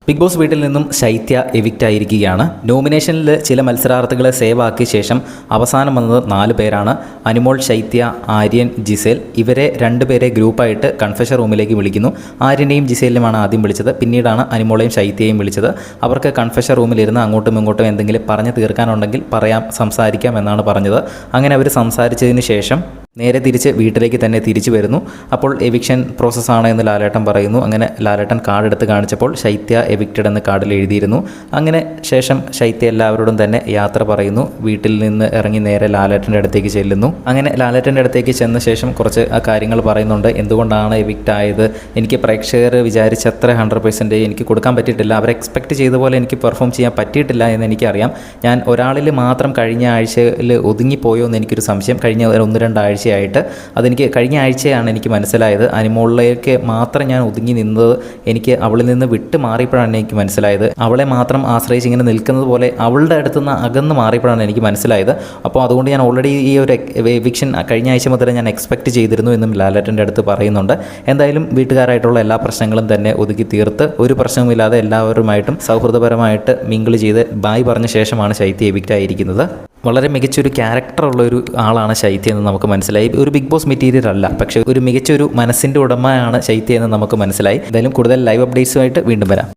Big boss വീട്ടിൽ നിന്നും ശൈത്യ evict ആയിരിക്കുകയാണ്. നോമിനേഷനിൽ ചില മത്സരാർത്ഥികളെ സേവ് ആക്കിയ ശേഷം അവസാനം വന്നത് 4 പേരാണ്. അനുമോൾ, ശൈത്യ, ആര്യൻ, ജിസേൽ. ഇവരെ 2 പേരെ ഗ്രൂപ്പായിട്ട് കൺഫെഷൻ റൂമിലേക്ക് വിളിക്കുന്നു. ആര്യനെയും ജിസേലിനുമാണ് ആദ്യം വിളിച്ചത്. പിന്നീടാണ് അനുമോളെയും ശൈത്യയെയും വിളിച്ചത്. അവർക്ക് കൺഫെഷൻ റൂമിലിരുന്ന് അങ്ങോട്ടും ഇങ്ങോട്ടും എന്തെങ്കിലും പറഞ്ഞു തീർക്കാനുണ്ടെങ്കിൽ സംസാരിക്കാം എന്നാണ് പറഞ്ഞത്. അങ്ങനെ അവർ സംസാരിച്ചതിന് ശേഷം നേരെ തിരിച്ച് വീട്ടിലേക്ക് തന്നെ തിരിച്ചു വരുന്നു. അപ്പോൾ എവിക്ഷൻ പ്രോസസ്സാണ് എന്ന് ലാലേട്ടൻ പറയുന്നു. അങ്ങനെ ലാലേട്ടൻ കാർഡ് എടുത്ത് കാണിച്ചപ്പോൾ ശൈത്യ എവിക്റ്റഡ് എന്ന് കാർഡിൽ എഴുതിയിരുന്നു. അങ്ങനെ ശേഷം ശൈത്യ എല്ലാവരോടും തന്നെ യാത്ര പറയുന്നു. വീട്ടിൽ നിന്ന് ഇറങ്ങി നേരെ ലാലേട്ടൻ്റെ അടുത്തേക്ക് ചെല്ലുന്നു. അങ്ങനെ ലാലേട്ടൻ്റെ അടുത്തേക്ക് ചെന്ന ശേഷം കുറച്ച് കാര്യങ്ങൾ പറയുന്നുണ്ട്. എന്തുകൊണ്ടാണ് എവിക്റ്റ് ആയത്, എനിക്ക് പ്രേക്ഷകർ വിചാരിച്ചത്ര 100% എനിക്ക് കൊടുക്കാൻ പറ്റിയിട്ടില്ല, അവർ എക്സ്പെക്റ്റ് ചെയ്ത പോലെ എനിക്ക് പെർഫോം ചെയ്യാൻ പറ്റിയിട്ടില്ല എന്ന് എനിക്കറിയാം. ഞാൻ ഒരാളിൽ മാത്രം കഴിഞ്ഞ ആഴ്ചയിൽ ഒതുങ്ങിപ്പോയോ എന്ന് എനിക്കൊരു സംശയം. കഴിഞ്ഞ 1-2 ആഴ്ച ആയിട്ട് അതെനിക്ക് കഴിഞ്ഞ ആഴ്ചയാണ് എനിക്ക് മനസ്സിലായത്. അനുമോളിലേക്ക് മാത്രം ഞാൻ ഒതുങ്ങി നിന്നത് എനിക്ക് അവളിൽ നിന്ന് വിട്ട് മാറിയപ്പോഴാണ് എനിക്ക് മനസ്സിലായത്. അവളെ മാത്രം ആശ്രയിച്ച് ഇങ്ങനെ നിൽക്കുന്നത് പോലെ അവളുടെ അടുത്തുനിന്ന് അകന്ന് മാറിയപ്പോഴാണ് എനിക്ക് മനസ്സിലായത്. അപ്പോൾ അതുകൊണ്ട് ഞാൻ ഓൾറെഡി ഈ ഒരു എവിക്ഷൻ കഴിഞ്ഞ ആഴ്ച മുതൽ ഞാൻ എക്സ്പെക്റ്റ് ചെയ്തിരുന്നു എന്നും ലാലേട്ടൻ്റെ അടുത്ത് പറയുന്നുണ്ട്. എന്തായാലും വീട്ടുകാരായിട്ടുള്ള എല്ലാ പ്രശ്നങ്ങളും തന്നെ ഒതുക്കി തീർത്ത് ഒരു പ്രശ്നവുമില്ലാതെ എല്ലാവരുമായിട്ടും സൗഹൃദപരമായിട്ട് മിങ്കിൾ ചെയ്ത് ബായ് പറഞ്ഞ ശേഷമാണ് ശൈത്യ എവിക്റ്റ് ആയിരിക്കുന്നത്. വളരെ മികച്ചൊരു ക്യാരക്ടറുള്ള ഒരു ആളാണ് ശൈത്യ എന്ന് നമുക്ക് മനസ്സിലായി. ഒരു ബിഗ് ബോസ് മെറ്റീരിയൽ അല്ല, പക്ഷേ ഒരു മികച്ചൊരു മനസ്സിൻ്റെ ഉടമയാണ് ശൈത്യ എന്ന് നമുക്ക് മനസ്സിലായി. എന്തായാലും കൂടുതൽ ലൈവ് അപ്ഡേറ്റ്സുമായിട്ട് വീണ്ടും വരാം.